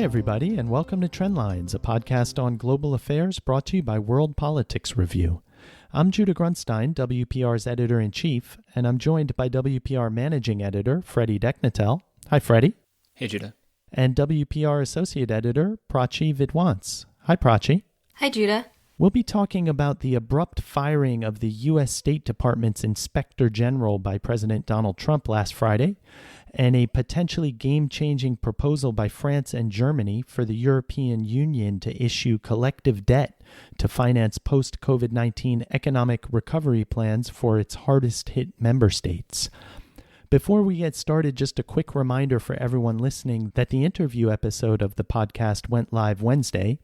Hi, everybody, and welcome to Trendlines, a podcast on global affairs brought to you by World Politics Review. I'm Judah Grunstein, WPR's editor-in-chief, and I'm joined by WPR managing editor, Freddy Deknatel. Hi, Freddy. Hey, Judah. And WPR associate editor, Prachi Vidwans. Hi, Prachi. Hi, Judah. We'll be talking about the abrupt firing of the U.S. State Department's Inspector General by President Donald Trump last Friday, and a potentially game-changing proposal by France and Germany for the European Union to issue collective debt to finance post-COVID-19 economic recovery plans for its hardest-hit member states. Before we get started, just a quick reminder for everyone listening that the interview episode of the podcast went live Wednesday.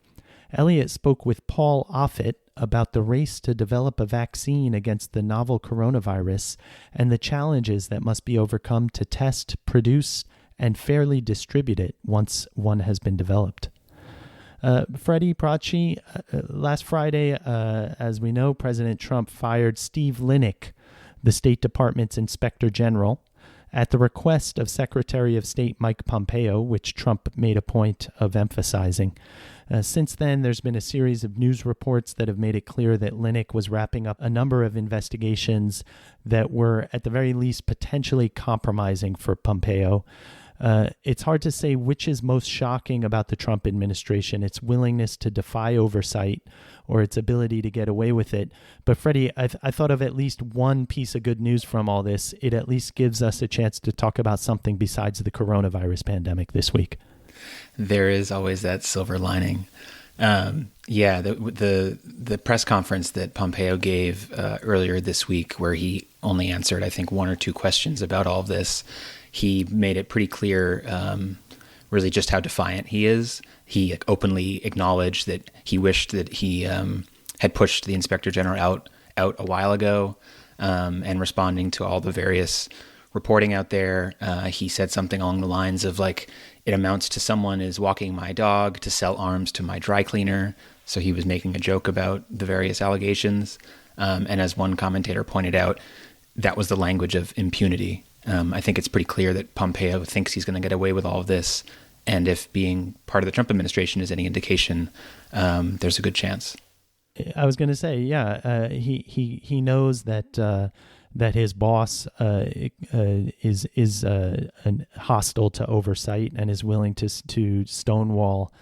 Elliot spoke with Paul Offit about the race to develop a vaccine against the novel coronavirus and the challenges that must be overcome to test, produce, and fairly distribute it once one has been developed. Freddy, Prachi, last Friday, as we know, President Trump fired Steve Linick, the State Department's Inspector General, at the request of Secretary of State Mike Pompeo, which Trump made a point of emphasizing. Since then, there's been a series of news reports that have made it clear that Linick was wrapping up a number of investigations that were, at the very least, potentially compromising for Pompeo. It's hard to say which is most shocking about the Trump administration, its willingness to defy oversight or its ability to get away with it. But Freddie, I thought of at least one piece of good news from all this. It at least gives us a chance to talk about something besides the coronavirus pandemic this week. There is always that silver lining. The press conference that Pompeo gave earlier this week, where he only answered, I think, one or two questions about all of this, he made it pretty clear really just how defiant he is. He openly acknowledged that he wished that he had pushed the Inspector General out a while ago, and responding to all the various reporting out there. He said something along the lines of, like, it amounts to someone is walking my dog to sell arms to my dry cleaner. So he was making a joke about the various allegations. And as one commentator pointed out, that was the language of impunity. I think it's pretty clear that Pompeo thinks he's going to get away with all of this. And if being part of the Trump administration is any indication, there's a good chance. I was going to say, he knows that his boss is hostile to oversight and is willing to stonewall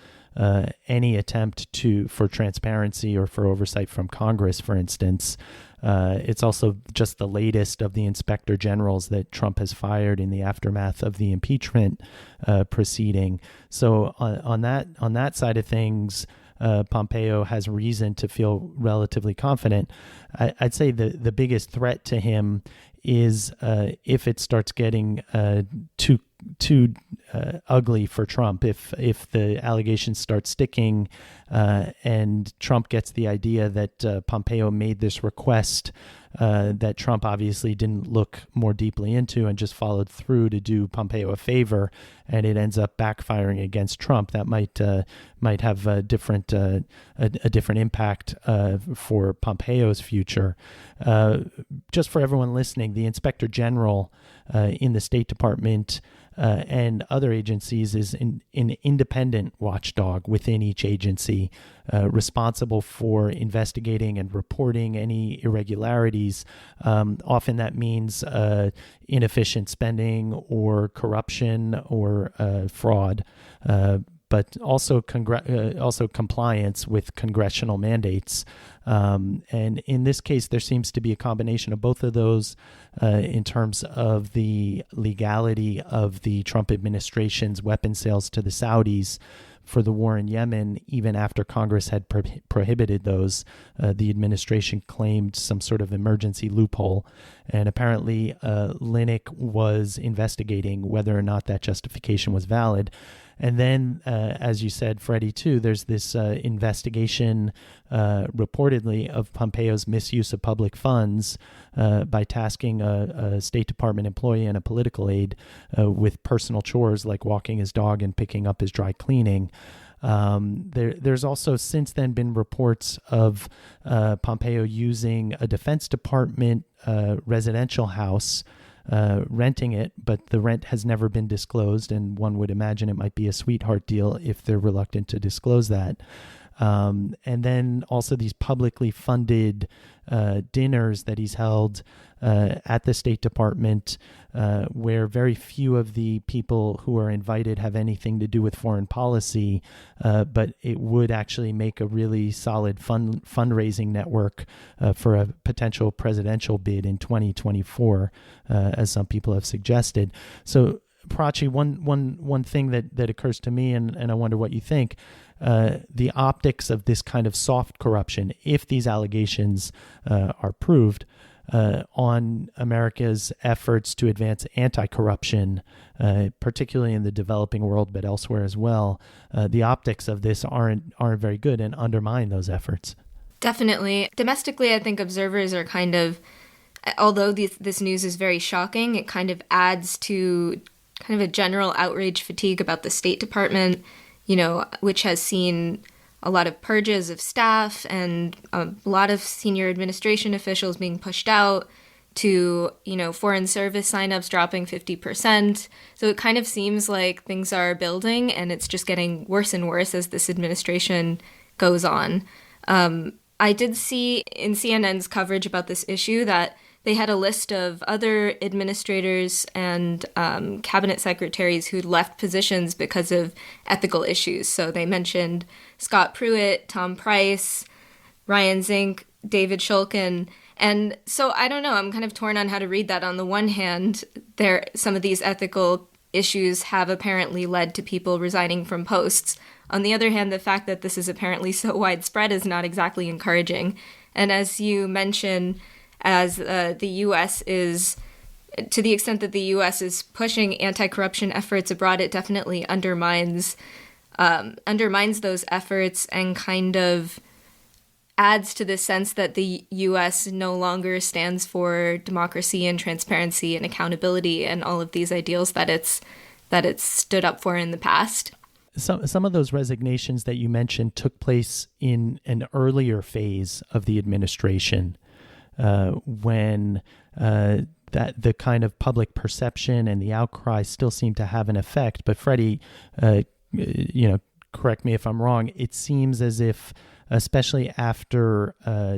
any attempt for transparency or for oversight from Congress, for instance. It's also just the latest of the inspector generals that Trump has fired in the aftermath of the impeachment proceeding. So on that side of things, Pompeo has reason to feel relatively confident. I'd say the biggest threat to him is if it starts getting too ugly for Trump, if the allegations start sticking and Trump gets the idea that Pompeo made this request that Trump obviously didn't look more deeply into and just followed through to do Pompeo a favor, and it ends up backfiring against Trump, that might have a different impact for Pompeo's future. Just for everyone listening, the Inspector General in the State Department and other agencies is an independent watchdog within each agency, responsible for investigating and reporting any irregularities. Often that means inefficient spending or corruption or fraud, but also compliance with congressional mandates. And in this case, there seems to be a combination of both of those in terms of the legality of the Trump administration's weapon sales to the Saudis for the war in Yemen. Even after Congress had prohibited those, the administration claimed some sort of emergency loophole. And apparently Linick was investigating whether or not that justification was valid. And then, as you said, Freddie, too, there's this investigation reportedly of Pompeo's misuse of public funds by tasking a State Department employee and a political aide with personal chores like walking his dog and picking up his dry cleaning. There's also since then been reports of Pompeo using a Defense Department residential house renting it, but the rent has never been disclosed, and one would imagine it might be a sweetheart deal if they're reluctant to disclose that. And then also these publicly funded dinners that he's held at the State Department, where very few of the people who are invited have anything to do with foreign policy, but it would actually make a really solid fundraising network for a potential presidential bid in 2024, as some people have suggested. So, Prachi, one thing that occurs to me, and I wonder what you think, the optics of this kind of soft corruption, if these allegations are proved, on America's efforts to advance anti-corruption, particularly in the developing world, but elsewhere as well. The optics of this aren't very good and undermine those efforts. Definitely. Domestically, I think observers are kind of, although this news is very shocking, it kind of adds to kind of a general outrage fatigue about the State Department, which has seen a lot of purges of staff and a lot of senior administration officials being pushed out, to, foreign service signups dropping 50%. So it kind of seems like things are building, and it's just getting worse and worse as this administration goes on. I did see in CNN's coverage about this issue that they had a list of other administrators and cabinet secretaries who'd left positions because of ethical issues. So they mentioned Scott Pruitt, Tom Price, Ryan Zink, David Shulkin. And so I don't know, I'm kind of torn on how to read that. On the one hand, some of these ethical issues have apparently led to people resigning from posts. On the other hand, the fact that this is apparently so widespread is not exactly encouraging. And as you mentioned, as the U.S. is, to the extent that the U.S. is pushing anti-corruption efforts abroad, it definitely undermines those efforts and kind of adds to the sense that the U.S. no longer stands for democracy and transparency and accountability and all of these ideals that it's stood up for in the past. Some of those resignations that you mentioned took place in an earlier phase of the administration, when that the kind of public perception and the outcry still seem to have an effect. But Freddy, correct me if I'm wrong, it seems as if, especially after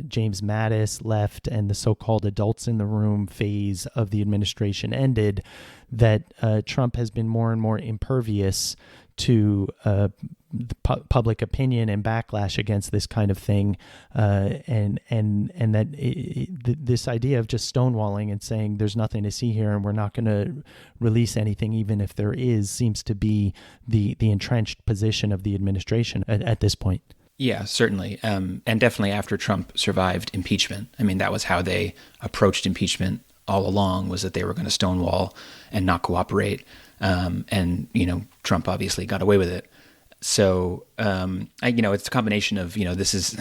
James Mattis left and the so-called adults in the room phase of the administration ended, that Trump has been more and more impervious to public opinion and backlash against this kind of thing, and that this idea of just stonewalling and saying there's nothing to see here and we're not going to release anything even if there is, seems to be the entrenched position of the administration at this point. Yeah, certainly. And definitely after Trump survived impeachment. I mean, that was how they approached impeachment all along, was that they were going to stonewall and not cooperate. And Trump obviously got away with it. So, it's a combination of, this is,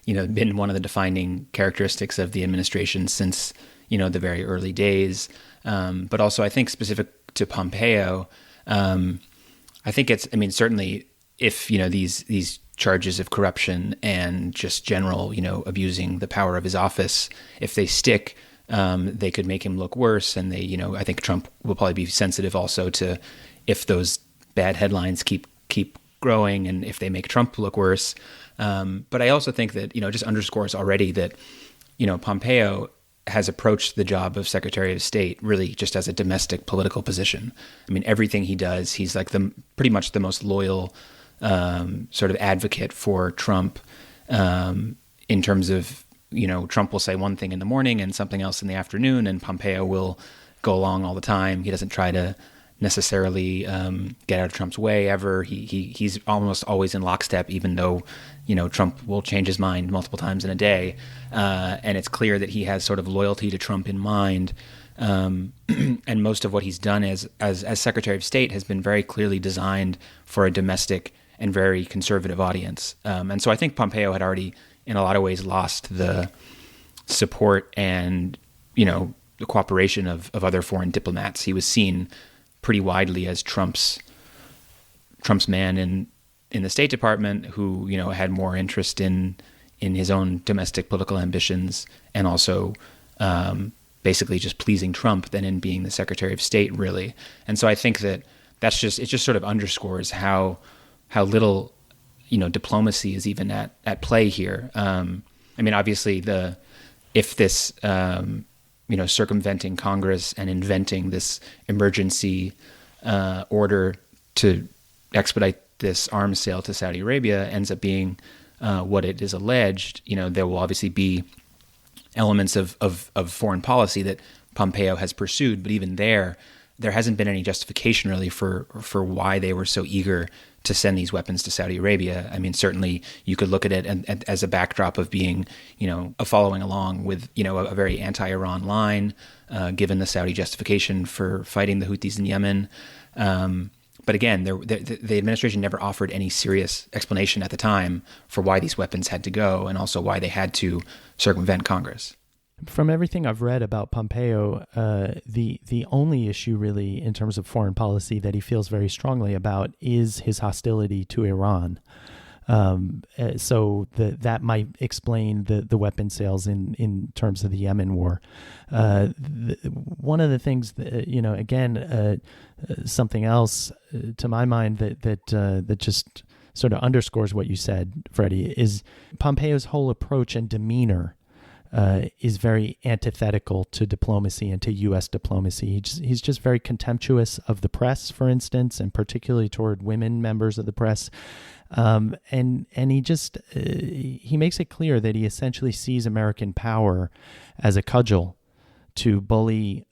been one of the defining characteristics of the administration since, the very early days. But also I think specific to Pompeo, I think certainly if, these charges of corruption and just general, abusing the power of his office, if they stick, they could make him look worse. And they, I think Trump will probably be sensitive also to if those bad headlines keep growing and if they make Trump look worse. But I also think that, just underscores already that, Pompeo has approached the job of Secretary of State really just as a domestic political position. I mean, everything he does, he's like pretty much the most loyal sort of advocate for Trump, in terms of, Trump will say one thing in the morning and something else in the afternoon, and Pompeo will go along all the time. He doesn't try to necessarily get out of Trump's way ever. He's almost always in lockstep, even though, Trump will change his mind multiple times in a day. And it's clear that he has sort of loyalty to Trump in mind. And most of what he's done as Secretary of State has been very clearly designed for a domestic and very conservative audience. And so I think Pompeo had already, in a lot of ways, lost the support and, the cooperation of other foreign diplomats. He was seen pretty widely as Trump's man in the State Department, who, had more interest in his own domestic political ambitions and also, basically just pleasing Trump than in being the Secretary of State, really. And so I think that it just sort of underscores how little, diplomacy is even at play here. I mean, obviously, if this, circumventing Congress and inventing this emergency order to expedite this arms sale to Saudi Arabia ends up being what it is alleged, there will obviously be elements of foreign policy that Pompeo has pursued, but even there hasn't been any justification really for why they were so eager to send these weapons to Saudi Arabia. I mean, certainly you could look at it as a backdrop of being, following along with, a very anti-Iran line, given the Saudi justification for fighting the Houthis in Yemen. But again, the administration never offered any serious explanation at the time for why these weapons had to go, and also why they had to circumvent Congress. From everything I've read about Pompeo, the only issue really in terms of foreign policy that he feels very strongly about is his hostility to Iran. So that might explain the weapon sales in terms of the Yemen war. One of the things that, something else to my mind that just sort of underscores what you said, Freddy, is Pompeo's whole approach and demeanor is very antithetical to diplomacy and to U.S. diplomacy. He's just very contemptuous of the press, for instance, and particularly toward women members of the press. And he makes it clear that he essentially sees American power as a cudgel to bully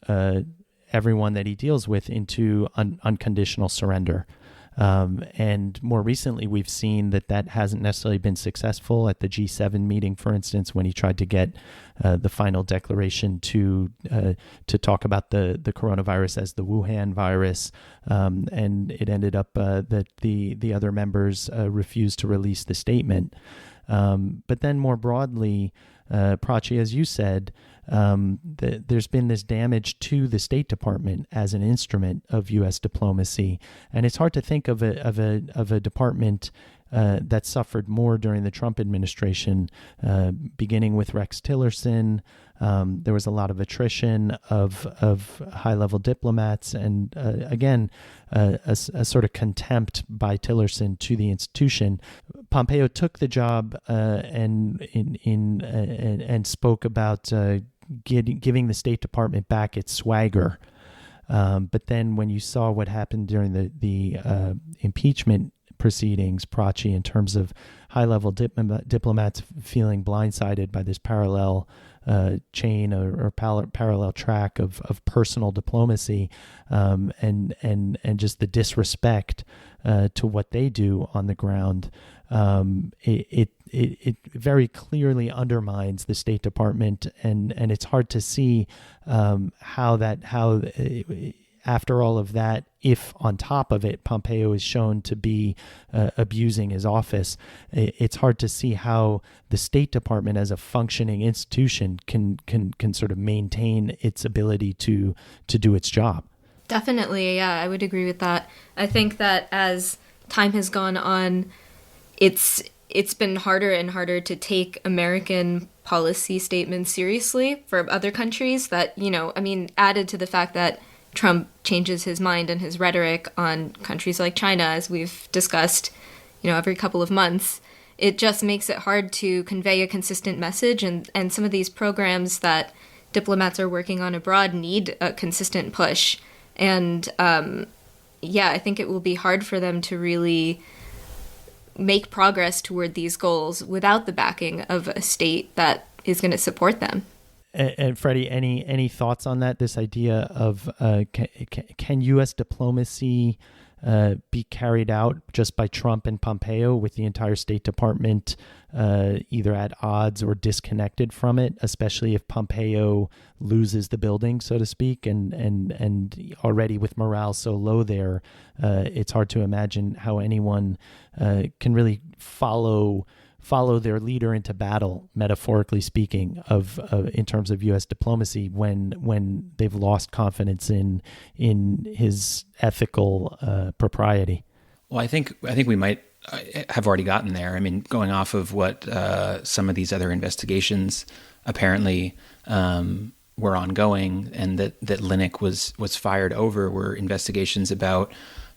everyone that he deals with into unconditional surrender. And more recently, we've seen that hasn't necessarily been successful at the G7 meeting, for instance, when he tried to get the final declaration to talk about the coronavirus as the Wuhan virus, and it ended up that the other members refused to release the statement. But then more broadly, Prachi, as you said, there's been this damage to the State Department as an instrument of U.S. diplomacy, and it's hard to think of a department that suffered more during the Trump administration, beginning with Rex Tillerson. There was a lot of attrition of high-level diplomats, and again, a sort of contempt by Tillerson to the institution. Pompeo took the job and spoke about giving the State Department back its swagger. But then when you saw what happened during the impeachment proceedings, Prachi, in terms of high-level diplomats feeling blindsided by this parallel chain or parallel track of personal diplomacy, and just the disrespect to what they do on the ground, it very clearly undermines the State Department, and it's hard to see how after all of that, if on top of it Pompeo is shown to be abusing his office, it's hard to see how the State Department as a functioning institution can sort of maintain its ability to do its job. Definitely, yeah, I would agree with that. I think that as time has gone on, it's been harder and harder to take American policy statements seriously for other countries that, added to the fact that Trump changes his mind and his rhetoric on countries like China, as we've discussed, every couple of months. It just makes it hard to convey a consistent message, and some of these programs that diplomats are working on abroad need a consistent push. And I think it will be hard for them to really make progress toward these goals without the backing of a state that is going to support them. And Freddy, any thoughts on that? This idea of can U.S. diplomacy be carried out just by Trump and Pompeo, with the entire State Department either at odds or disconnected from it, especially if Pompeo loses the building, so to speak, and already with morale so low there, it's hard to imagine how anyone can really follow their leader into battle, metaphorically speaking, in terms of U.S. diplomacy when they've lost confidence in his ethical propriety. Well, I think we might have already gotten there. I mean, going off of what some of these other investigations apparently were ongoing and that Linick was fired over were investigations about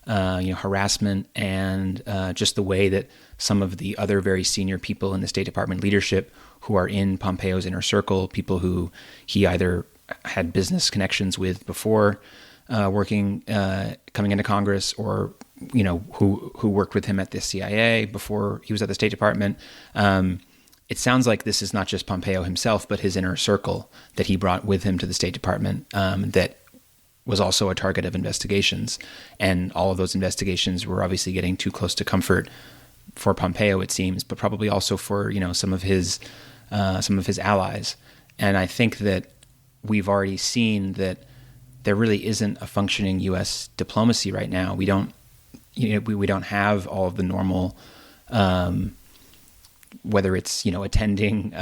harassment and just the way that some of the other very senior people in the State Department leadership who are in Pompeo's inner circle, people who he either had business connections with before coming into Congress, or who worked with him at the CIA before he was at the State Department. It sounds like this is not just Pompeo himself, but his inner circle that he brought with him to the State Department that was also a target of investigations. And all of those investigations were obviously getting too close to comfort for Pompeo, it seems, but probably also for some of his allies. And I think that we've already seen that there really isn't a functioning U.S. diplomacy right now. We don't have all of the normal, whether it's attending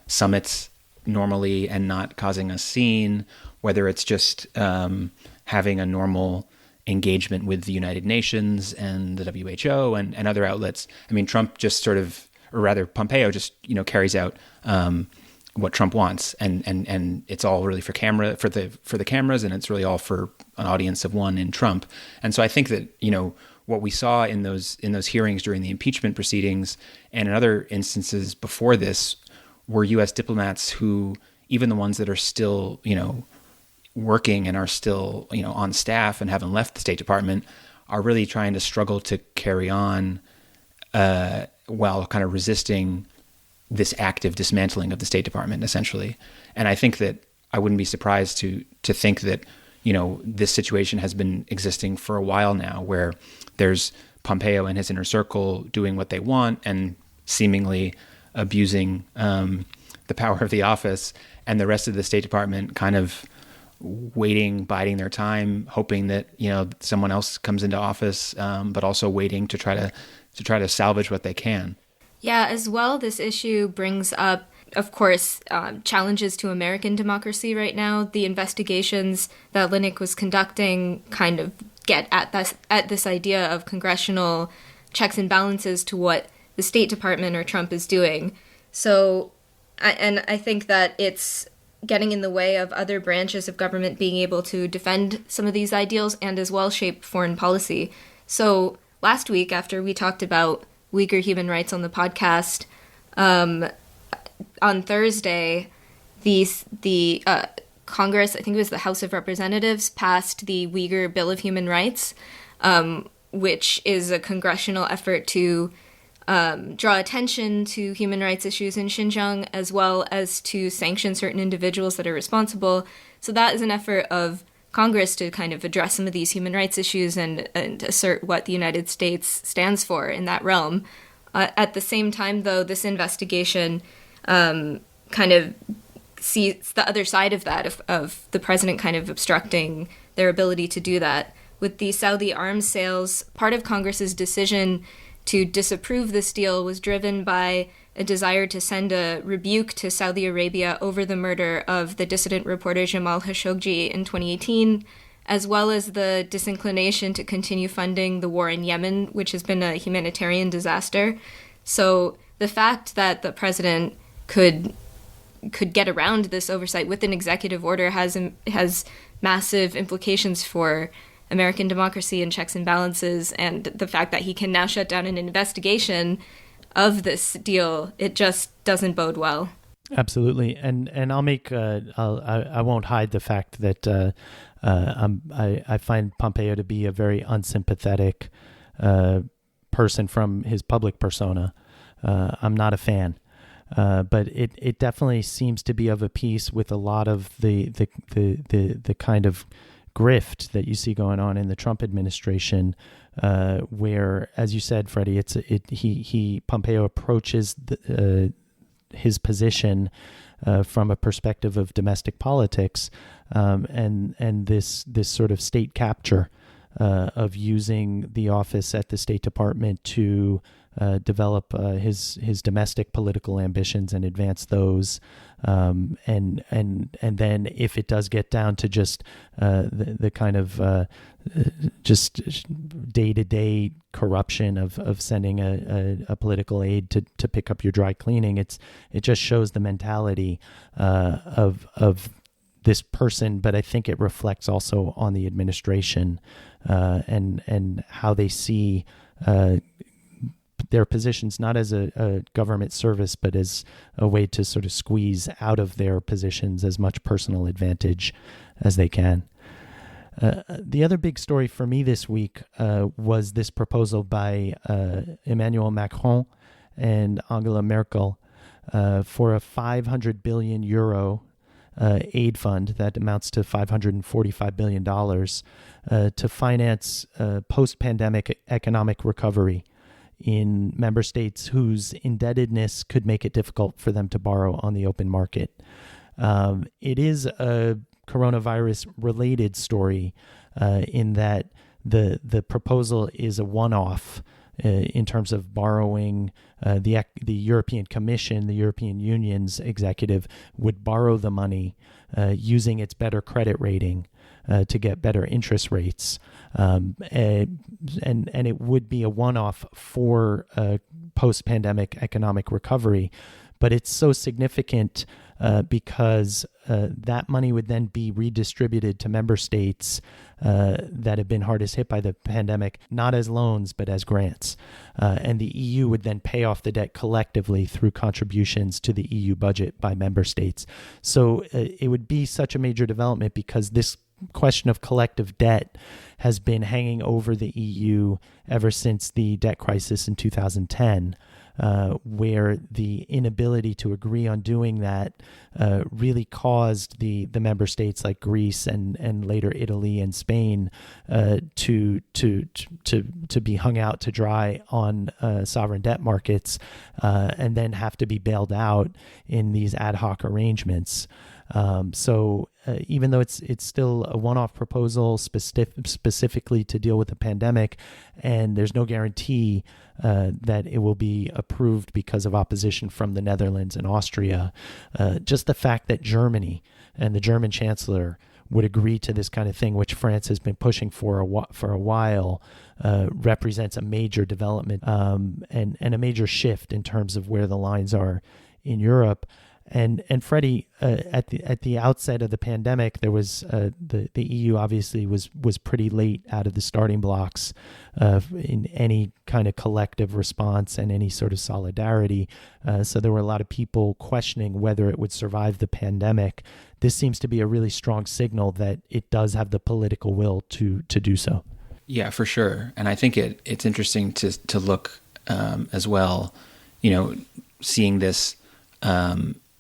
summits normally and not causing a scene, whether it's just having a normal engagement with the United Nations and the WHO and other outlets. I mean, Trump just Pompeo just carries out what Trump wants, and it's all really for the cameras, and it's really all for an audience of one in Trump. And so I think that what we saw in those hearings during the impeachment proceedings and in other instances before this were U.S. diplomats who, even the ones that are still working and are still on staff and haven't left the State Department, are really trying to struggle to carry on while kind of resisting this active dismantling of the State Department, essentially. And I think that I wouldn't be surprised to think that this situation has been existing for a while now, where there's Pompeo and his inner circle doing what they want and seemingly abusing the power of the office, and the rest of the State Department kind of waiting, biding their time, hoping that someone else comes into office, but also waiting to try to salvage what they can. Yeah, as well, this issue brings up, of course, challenges to American democracy right now. The investigations that Linick was conducting kind of get at this idea of congressional checks and balances to what the State Department or Trump is doing. So, I think that it's getting in the way of other branches of government being able to defend some of these ideals and as well shape foreign policy. So last week, after we talked about Uyghur human rights on the podcast, on Thursday, the Congress, I think it was the House of Representatives, passed the Uyghur Bill of Human Rights, which is a congressional effort to draw attention to human rights issues in Xinjiang, as well as to sanction certain individuals that are responsible. So that is an effort of Congress to kind of address some of these human rights issues and assert what the United States stands for in that realm. At the same time, though, this investigation kind of sees the other side of that, of the president kind of obstructing their ability to do that. With the Saudi arms sales, part of Congress's decision to disapprove this deal was driven by a desire to send a rebuke to Saudi Arabia over the murder of the dissident reporter Jamal Khashoggi in 2018, as well as the disinclination to continue funding the war in Yemen, which has been a humanitarian disaster. So the fact that the president could get around this oversight with an executive order has massive implications for American democracy and checks and balances, and the fact that he can now shut down an investigation of this deal, it just doesn't bode well. Absolutely, and I'll make I won't hide the fact that I find Pompeo to be a very unsympathetic person from his public persona. I'm not a fan. But it definitely seems to be of a piece with a lot of the kind of grift that you see going on in the Trump administration, where, as you said, Freddy, Pompeo approaches his position from a perspective of domestic politics, and this sort of state capture of using the office at the State Department to develop his domestic political ambitions and advance those, and then if it does get down to just the kind of just day-to-day corruption of sending a political aide to pick up your dry cleaning, it just shows the mentality of this person, but I think it reflects also on the administration and how they see their positions not as a government service, but as a way to sort of squeeze out of their positions as much personal advantage as they can. The other big story for me this week was this proposal by Emmanuel Macron and Angela Merkel for a 500 billion euro aid fund that amounts to $545 billion to finance post-pandemic economic recovery in member states whose indebtedness could make it difficult for them to borrow on the open market. It is a coronavirus-related story in that the proposal is a one-off in terms of borrowing. The European Commission, the European Union's executive, would borrow the money using its better credit rating to get better interest rates. And it would be a one-off for post-pandemic economic recovery. But it's so significant because that money would then be redistributed to member states that have been hardest hit by the pandemic, not as loans, but as grants. And the EU would then pay off the debt collectively through contributions to the EU budget by member states. So it would be such a major development because this question of collective debt has been hanging over the EU ever since the debt crisis in 2010. Where the inability to agree on doing that really caused the member states like Greece and later Italy and Spain to be hung out to dry on sovereign debt markets and then have to be bailed out in these ad hoc arrangements. So even though it's still a one-off proposal specifically to deal with the pandemic, and there's no guarantee that it will be approved because of opposition from the Netherlands and Austria, just the fact that Germany and the German chancellor would agree to this kind of thing, which France has been pushing for a while, represents a major development and a major shift in terms of where the lines are in Europe. And Freddy, at the outset of the pandemic, there was the EU obviously was pretty late out of the starting blocks in any kind of collective response and any sort of solidarity. So there were a lot of people questioning whether it would survive the pandemic. This seems to be a really strong signal that it does have the political will to do so. Yeah, for sure. And I think it's interesting to look as well, seeing this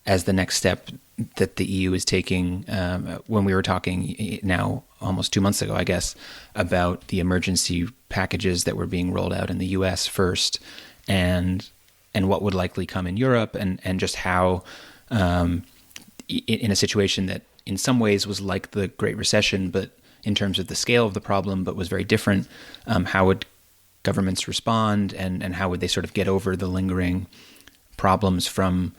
as the next step that the EU is taking. When we were talking now almost 2 months ago, I guess, about the emergency packages that were being rolled out in the US first and what would likely come in Europe and just how in a situation that in some ways was like the Great Recession, but in terms of the scale of the problem, but was very different, how would governments respond and how would they sort of get over the lingering problems from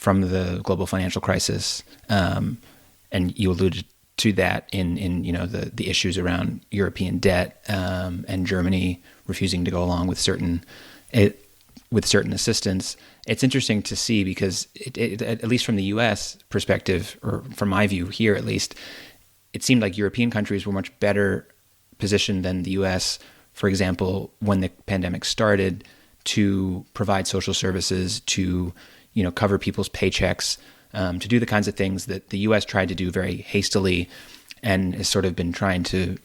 the global financial crisis, and you alluded to that in the issues around European debt and Germany refusing to go along with certain assistance. It's interesting to see because at least from the U.S. perspective, or from my view here at least, it seemed like European countries were much better positioned than the U.S. For example, when the pandemic started, to provide social services, to cover people's paychecks, to do the kinds of things that the U.S. tried to do very hastily and has sort of been trying to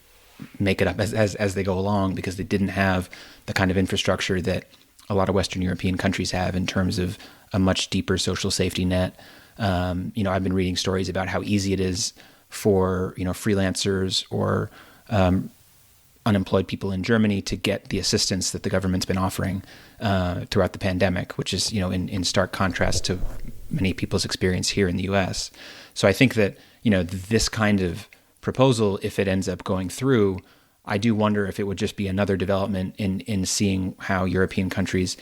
make it up as they go along because they didn't have the kind of infrastructure that a lot of Western European countries have in terms of a much deeper social safety net. I've been reading stories about how easy it is for, freelancers or unemployed people in Germany to get the assistance that the government's been offering throughout the pandemic, which is, in stark contrast to many people's experience here in the U.S. So I think that, this kind of proposal, if it ends up going through, I do wonder if it would just be another development in seeing how European countries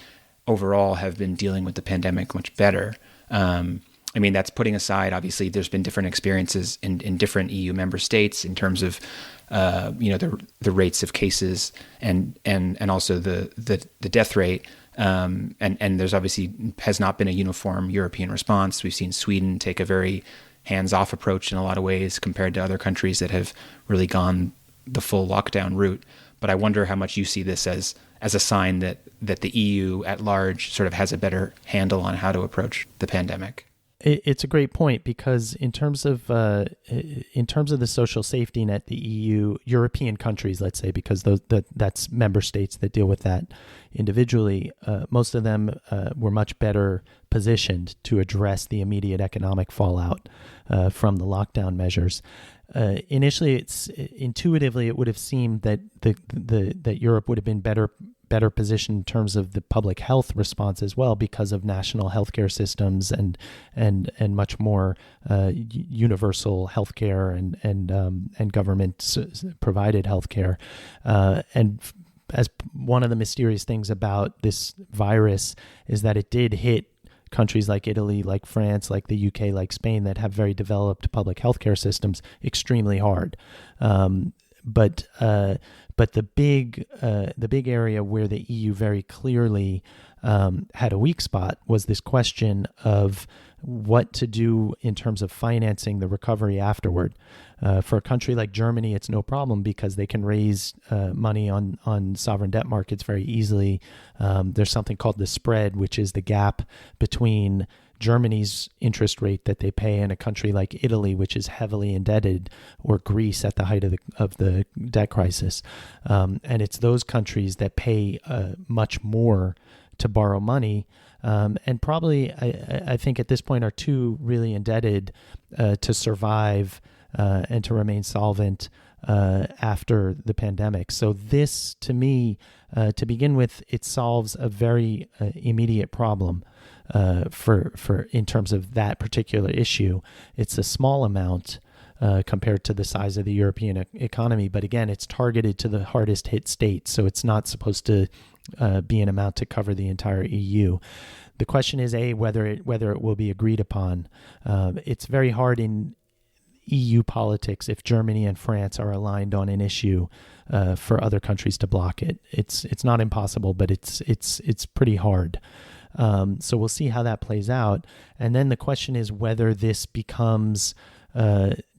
overall have been dealing with the pandemic much better. That's putting aside, obviously, there's been different experiences in different EU member states in terms of, the rates of cases and also the death rate. And there's obviously has not been a uniform European response. We've seen Sweden take a very hands-off approach in a lot of ways compared to other countries that have really gone the full lockdown route. But I wonder how much you see this as a sign that the EU at large sort of has a better handle on how to approach the pandemic. It's a great point, because in terms of the social safety net, the EU, European countries, let's say, because that's member states that deal with that individually, most of them were much better positioned to address the immediate economic fallout from the lockdown measures. Initially, intuitively it would have seemed that that Europe would have been better positioned in terms of the public health response as well, because of national healthcare systems and much more universal healthcare and government provided healthcare. And as one of the mysterious things about this virus is that it did hit countries like Italy, like France, like the UK, like Spain, that have very developed public healthcare systems extremely hard. But the big area where the EU very clearly had a weak spot was this question of what to do in terms of financing the recovery afterward. For a country like Germany, it's no problem because they can raise money on sovereign debt markets very easily. There's something called the spread, which is the gap between Germany's interest rate that they pay in a country like Italy, which is heavily indebted, or Greece at the height of the debt crisis. And it's those countries that pay much more to borrow money. And probably, I think at this point, are too really indebted to survive and to remain solvent after the pandemic. So this, to me, to begin with, it solves a very immediate problem for in terms of that particular issue. It's a small amount compared to the size of the European economy, but again, it's targeted to the hardest hit states, so it's not supposed to be an amount to cover the entire EU. The question is, whether it will be agreed upon. It's very hard in EU politics if Germany and France are aligned on an issue for other countries to block it. It's not impossible, but it's pretty hard. So we'll see how that plays out. And then the question is whether this becomes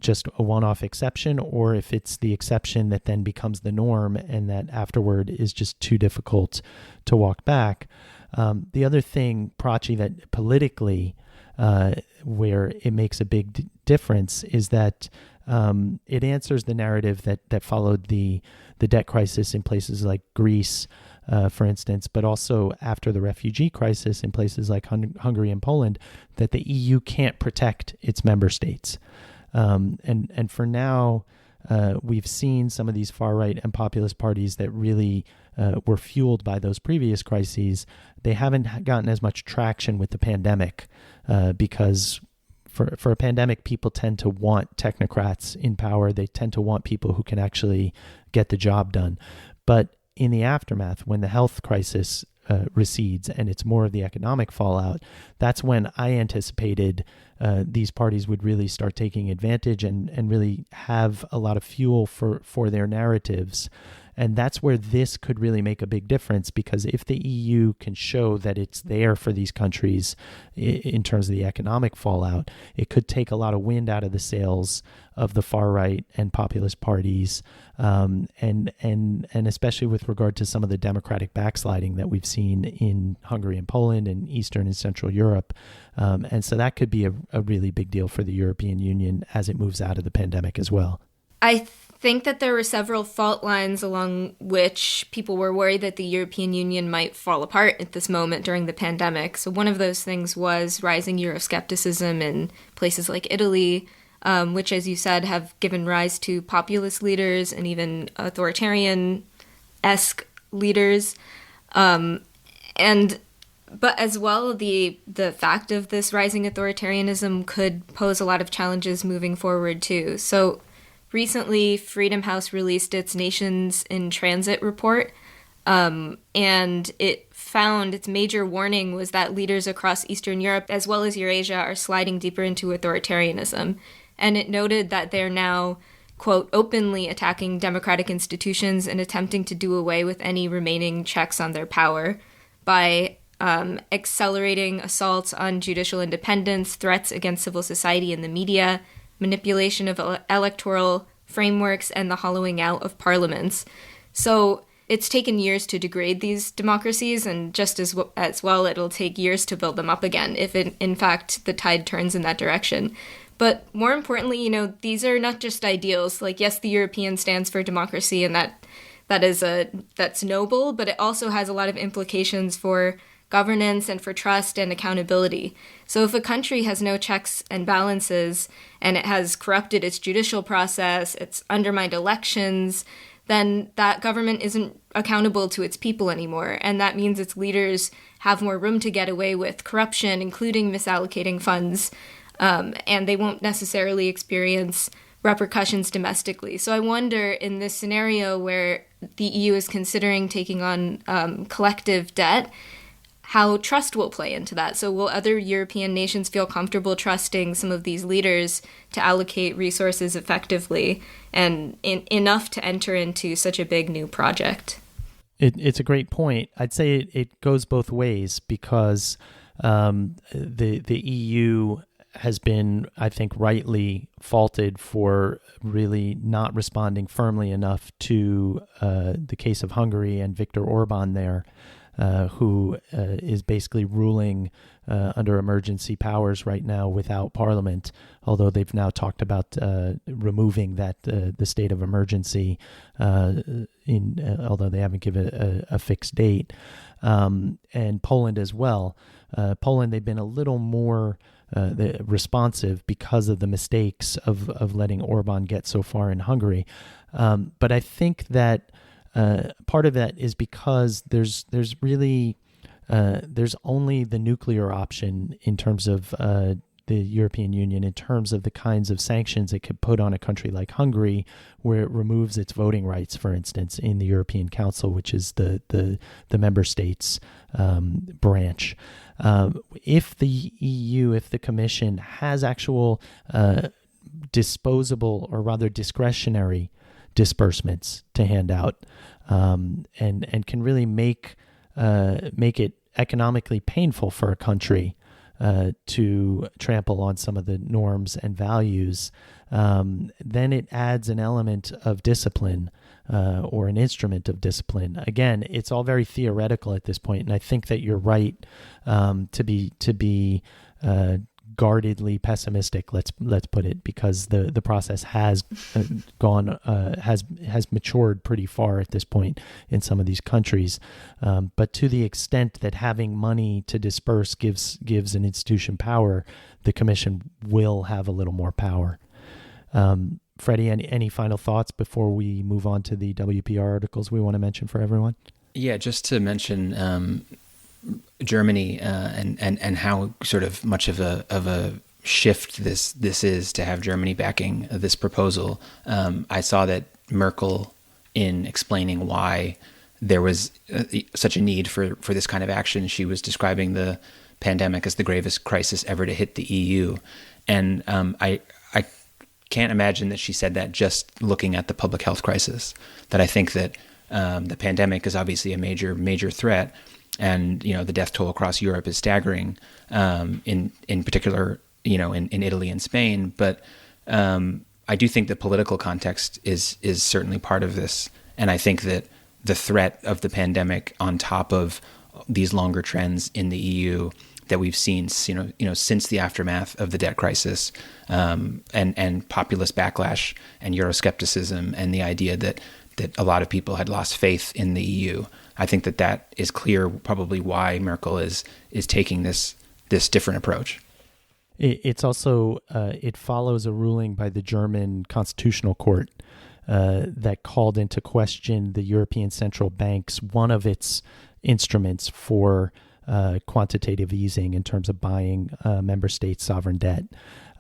just a one-off exception, or if it's the exception that then becomes the norm and that afterward is just too difficult to walk back. The other thing, Prachi, that politically where it makes a big difference is that it answers the narrative that followed the debt crisis in places like Greece, for instance, but also after the refugee crisis in places like Hungary and Poland, that the EU can't protect its member states. And for now, we've seen some of these far-right and populist parties that really were fueled by those previous crises. They haven't gotten as much traction with the pandemic because for a pandemic, people tend to want technocrats in power. They tend to want people who can actually get the job done. But in the aftermath, when the health crisis recedes and it's more of the economic fallout, that's when I anticipated these parties would really start taking advantage and really have a lot of fuel for their narratives. And that's where this could really make a big difference, because if the EU can show that it's there for these countries in terms of the economic fallout, it could take a lot of wind out of the sails of the far right and populist parties, and especially with regard to some of the democratic backsliding that we've seen in Hungary and Poland and Eastern and Central Europe. And so that could be a really big deal for the European Union as it moves out of the pandemic as well. I think that there were several fault lines along which people were worried that the European Union might fall apart at this moment during the pandemic. So one of those things was rising Euroscepticism in places like Italy, which, as you said, have given rise to populist leaders and even authoritarian-esque leaders. But as well, the fact of this rising authoritarianism could pose a lot of challenges moving forward, too. So recently, Freedom House released its Nations in Transit report, and it found its major warning was that leaders across Eastern Europe as well as Eurasia are sliding deeper into authoritarianism. And it noted that they're now, quote, openly attacking democratic institutions and attempting to do away with any remaining checks on their power by accelerating assaults on judicial independence, threats against civil society and the media, manipulation of electoral frameworks, and the hollowing out of parliaments. So it's taken years to degrade these democracies, and just as well, it'll take years to build them up again if, in fact, the tide turns in that direction. But more importantly, these are not just ideals. Like, yes, the European stands for democracy, and that's noble, but it also has a lot of implications for governance and for trust and accountability. So if a country has no checks and balances, and it has corrupted its judicial process, it's undermined elections, then that government isn't accountable to its people anymore. And that means its leaders have more room to get away with corruption, including misallocating funds, and they won't necessarily experience repercussions domestically. So I wonder, in this scenario where the EU is considering taking on collective debt, how trust will play into that. So will other European nations feel comfortable trusting some of these leaders to allocate resources effectively and enough to enter into such a big new project? It's a great point. I'd say it goes both ways, because the EU has been, I think, rightly faulted for really not responding firmly enough to the case of Hungary and Viktor Orban there, who is basically ruling under emergency powers right now without parliament, although they've now talked about removing the state of emergency, although they haven't given a fixed date, and Poland as well. Poland, they've been a little more responsive because of the mistakes of letting Orban get so far in Hungary. But I think that part of that is because there's really there's only the nuclear option in terms of the European Union, in terms of the kinds of sanctions it could put on a country like Hungary, where it removes its voting rights, for instance, in the European Council, which is the member states branch. If the EU, if the Commission has actual disposable, or rather discretionary, disbursements to hand out, and can really make it economically painful for a country to trample on some of the norms and values, then it adds an element of discipline, or an instrument of discipline. Again, it's all very theoretical at this point, and I think that you're right to be guardedly pessimistic. Let's put it, because the process has has matured pretty far at this point in some of these countries. But to the extent that having money to disperse gives an institution power, the Commission will have a little more power. Freddy, any final thoughts before we move on to the WPR articles we want to mention for everyone? Yeah, just to mention Germany and how sort of much of a shift this is to have Germany backing this proposal. I saw that Merkel, in explaining why there was such a need for this kind of action, she was describing the pandemic as the gravest crisis ever to hit the EU, and I can't imagine that she said that just looking at the public health crisis. That I think that the pandemic is obviously a major threat. And, the death toll across Europe is staggering, in particular, in Italy and Spain. But I do think the political context is certainly part of this. And I think that the threat of the pandemic, on top of these longer trends in the EU that we've seen, since the aftermath of the debt crisis, and populist backlash and Euroscepticism, and the idea that a lot of people had lost faith in the EU. I think that is clear, probably why Merkel is taking this different approach. It's also it follows a ruling by the German Constitutional Court that called into question the European Central Bank's one of its instruments for quantitative easing in terms of buying member states' sovereign debt.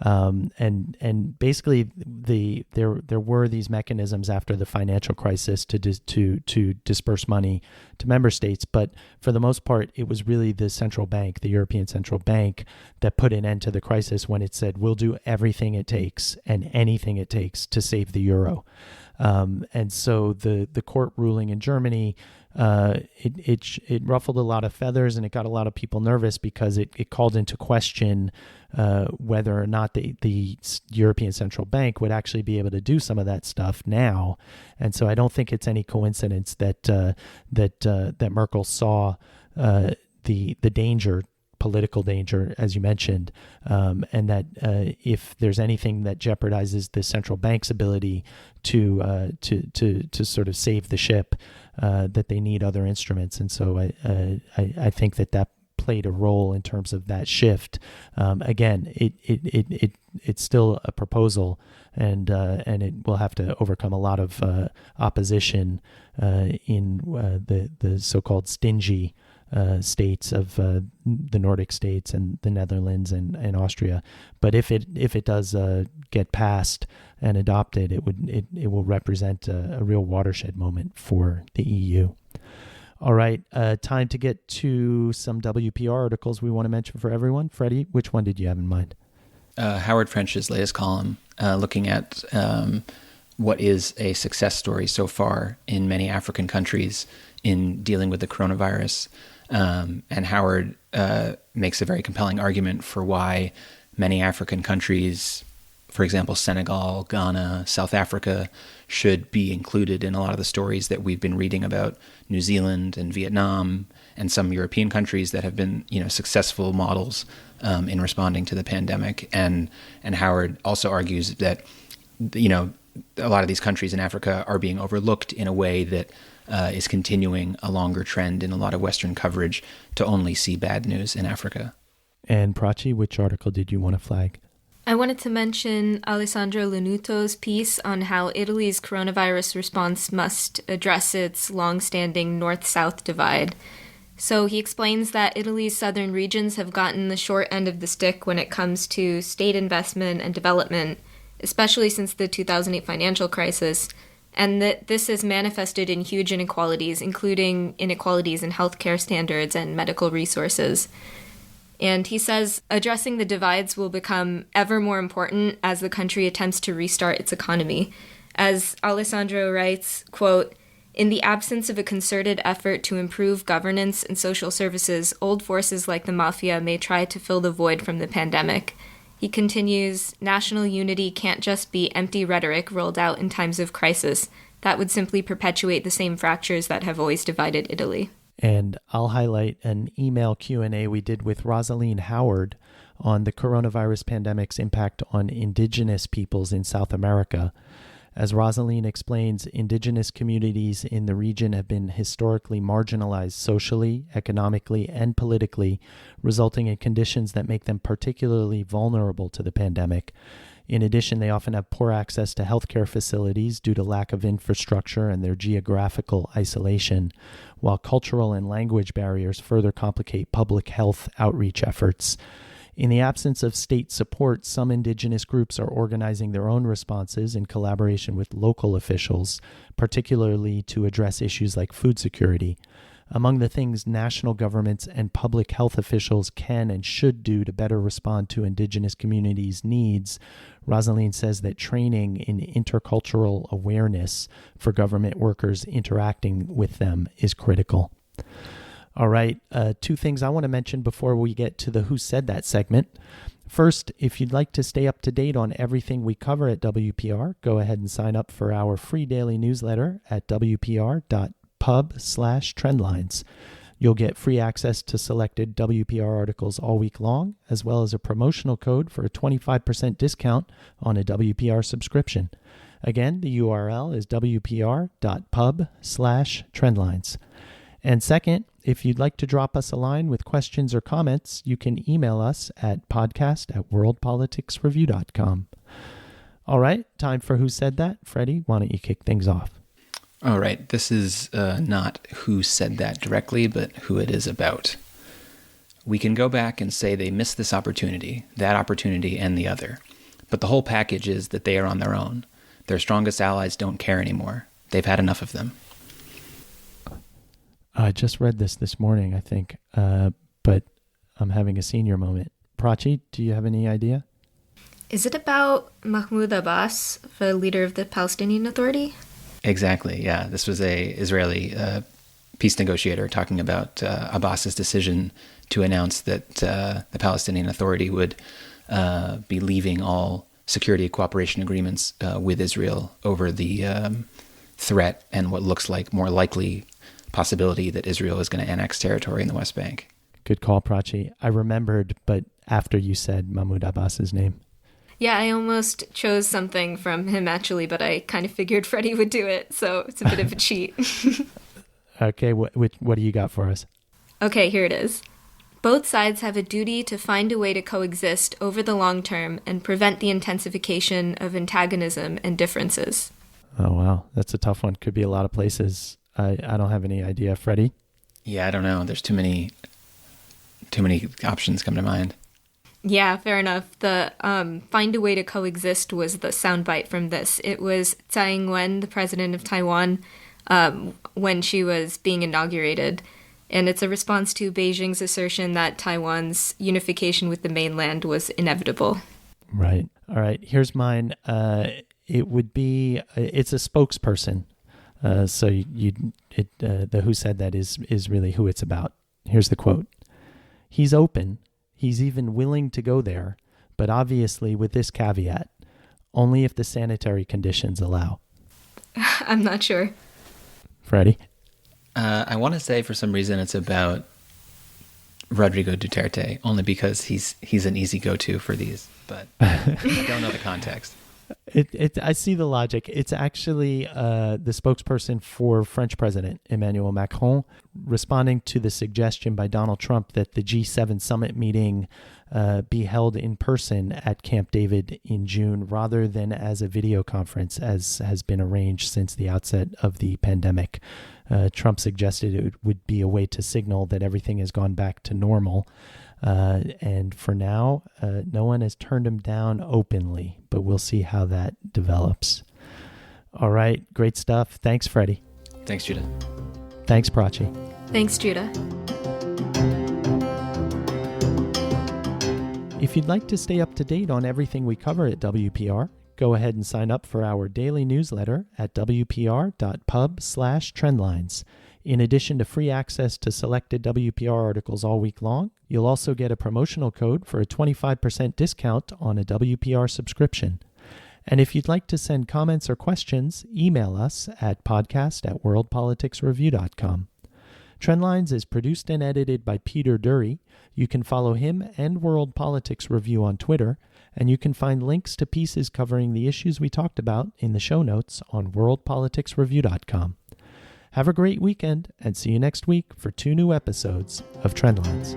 And basically there were these mechanisms after the financial crisis to disperse money to member states, but for the most part it was really the central bank, the European Central Bank, that put an end to the crisis when it said we'll do everything it takes and anything it takes to save the euro. And so the court ruling in Germany it ruffled a lot of feathers, and it got a lot of people nervous because it called into question whether or not the European Central Bank would actually be able to do some of that stuff now. And so I don't think it's any coincidence that Merkel saw the danger, political danger, as you mentioned, and that if there's anything that jeopardizes the central bank's ability to sort of save the ship, that they need other instruments. And so I think that played a role in terms of that shift. Again, it's still a proposal, and it will have to overcome a lot of opposition in the so-called stingy states of the Nordic states and the Netherlands and Austria. But if it does get passed and adopted, it will represent a real watershed moment for the EU. All right, time to get to some WPR articles we want to mention for everyone. Freddy, which one did you have in mind? Howard French's latest column, looking at what is a success story so far in many African countries in dealing with the coronavirus. And Howard makes a very compelling argument for why many African countries, for example, Senegal, Ghana, South Africa, should be included in a lot of the stories that we've been reading about New Zealand and Vietnam and some European countries that have been, successful models in responding to the pandemic. And Howard also argues that, a lot of these countries in Africa are being overlooked in a way that is continuing a longer trend in a lot of Western coverage to only see bad news in Africa. And Prachi, which article did you want to flag? I wanted to mention Alessandro Lunuto's piece on how Italy's coronavirus response must address its long-standing north-south divide. So he explains that Italy's southern regions have gotten the short end of the stick when it comes to state investment and development, especially since the 2008 financial crisis, and that this is manifested in huge inequalities, including inequalities in healthcare standards and medical resources. And he says addressing the divides will become ever more important as the country attempts to restart its economy. As Alessandro writes, quote, "In the absence of a concerted effort to improve governance and social services, old forces like the mafia may try to fill the void from the pandemic." He continues, "National unity can't just be empty rhetoric rolled out in times of crisis. That would simply perpetuate the same fractures that have always divided Italy." And I'll highlight an email Q&A we did with Rosaline Howard on the coronavirus pandemic's impact on indigenous peoples in South America. As Rosaline explains, indigenous communities in the region have been historically marginalized socially, economically, and politically, resulting in conditions that make them particularly vulnerable to the pandemic. In addition, they often have poor access to healthcare facilities due to lack of infrastructure and their geographical isolation, while cultural and language barriers further complicate public health outreach efforts. In the absence of state support, some indigenous groups are organizing their own responses in collaboration with local officials, particularly to address issues like food security. Among the things national governments and public health officials can and should do to better respond to indigenous communities' needs, Rosaline says that training in intercultural awareness for government workers interacting with them is critical. All right, two things I want to mention before we get to the Who Said That segment. First, if you'd like to stay up to date on everything we cover at WPR, go ahead and sign up for our free daily newsletter at wpr.pub/trendlines. You'll get free access to selected WPR articles all week long, as well as a promotional code for a 25% discount on a WPR subscription. Again, the URL is wpr.pub/trendlines. And second, if you'd like to drop us a line with questions or comments, you can email us at podcast@worldpoliticsreview.com. All right, time for Who Said That? Freddy, why don't you kick things off? All right, this is not who said that directly, but who it is about. We can go back and say they missed this opportunity, that opportunity, and the other. But the whole package is that they are on their own. Their strongest allies don't care anymore. They've had enough of them. I just read this morning, I think, but I'm having a senior moment. Prachi, do you have any idea? Is it about Mahmoud Abbas, the leader of the Palestinian Authority? Exactly, yeah. This was a Israeli peace negotiator, talking about Abbas's decision to announce that the Palestinian Authority would be leaving all security cooperation agreements with Israel over the threat and what looks like more likely possibility that Israel is going to annex territory in the West Bank. Good call, Prachi. I remembered, but after you said Mahmoud Abbas's name. Yeah, I almost chose something from him, actually, but I kind of figured Freddy would do it, so it's a bit of a cheat. Okay, what do you got for us? Okay, here it is. Both sides have a duty to find a way to coexist over the long term and prevent the intensification of antagonism and differences. Oh, wow. That's a tough one. Could be a lot of places. I don't have any idea. Freddy? Yeah, I don't know. There's too many options come to mind. Yeah, fair enough. The find a way to coexist was the soundbite from this. It was Tsai Ing-wen, the president of Taiwan, when she was being inaugurated. And it's a response to Beijing's assertion that Taiwan's unification with the mainland was inevitable. Right. All right. Here's mine. It would be, it's a spokesperson. So the who said that is really who it's about. Here's the quote. He's open. He's even willing to go there, but obviously with this caveat, only if the sanitary conditions allow. I'm not sure. Freddy? I want to say for some reason it's about Rodrigo Duterte, only because he's an easy go-to for these, but I don't know the context. I see the logic. It's actually the spokesperson for French President Emmanuel Macron responding to the suggestion by Donald Trump that the G7 summit meeting be held in person at Camp David in June rather than as a video conference, as has been arranged since the outset of the pandemic. Trump suggested it would be a way to signal that everything has gone back to normal. And for now, no one has turned him down openly, but we'll see how that develops. All right, great stuff. Thanks, Freddy. Thanks, Judah. Thanks, Prachi. Thanks, Judah. If you'd like to stay up to date on everything we cover at WPR, go ahead and sign up for our daily newsletter at wpr.pub/trendlines. In addition to free access to selected WPR articles all week long, you'll also get a promotional code for a 25% discount on a WPR subscription. And if you'd like to send comments or questions, email us at podcast@worldpoliticsreview.com. Trendlines is produced and edited by Peter Dury. You can follow him and World Politics Review on Twitter, and you can find links to pieces covering the issues we talked about in the show notes on worldpoliticsreview.com. Have a great weekend, and see you next week for 2 new episodes of Trendlines.